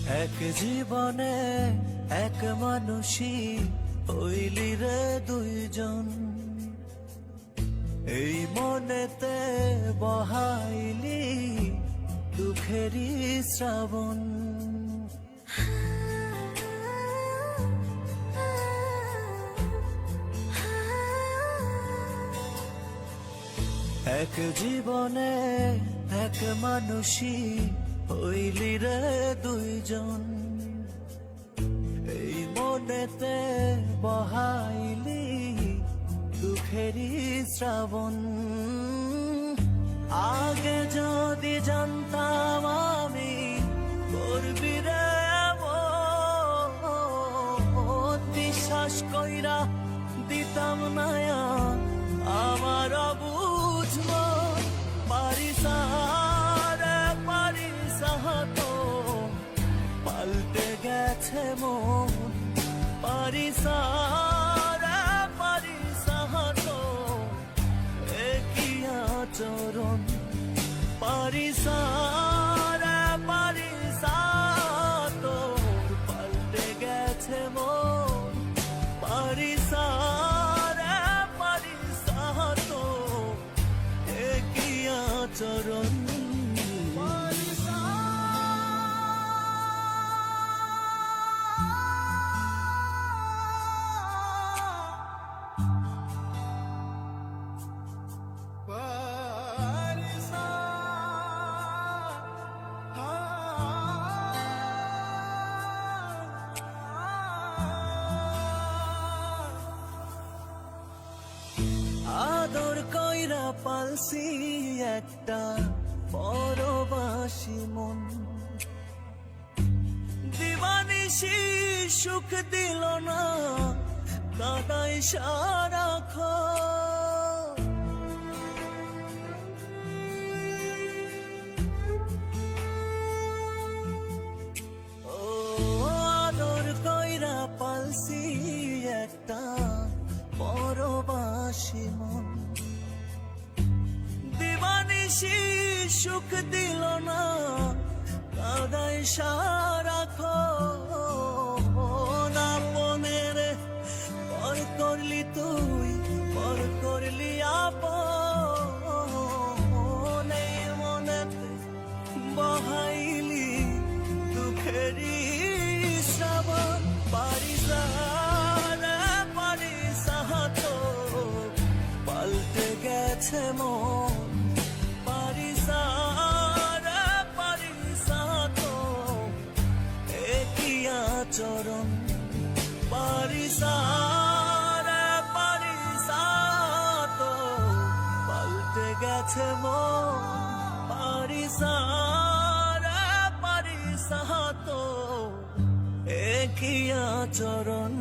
এক জীবনে এক মানুষই হইলি রে দুইজন, এই মনেতে বহাইলি দুঃখেরই শ্রাবণ। এক জীবনে এক মানুষই হইলি রে দুইজন, এই মনেতে বহাইলি দুঃখেরই শ্রাবণ। আগে যদি জানতাম আমি করবি রে এমন, বিশ্বাস কইরা দিতাম না আমার বুঝব। পারিস রে পারিস তো পাল্টে গেছে মন, পারিস রে পারিস তো একই আচরণ। পারিস রে পারিস তো পাল্টে গেছে মন, পারিস রে পারিস তো একই আচরণ। আদর কইরা পালছি একটা পরবাসী মন, দিবানিশি সুখ দিল না কাদাই সারাক্ষণ। ও আদর কইরা পালছি একটা পরবাসী মন, দিবানিশি সুখ দিল না কাদাই সারাক্ষণ। আপনের পর করলি তুই, পর করলি আপন, এই মনেতে বহাইলি দুঃখেরই শ্রাবণ। পারিস রে পারিস তো পাল্টে গেছে মন, পারিস রে পারিস তো একই আচরণ। পারিস রে পারিস তো পাল্টে গেছে মন, পারিস রে পারিস তো একই আচরণ।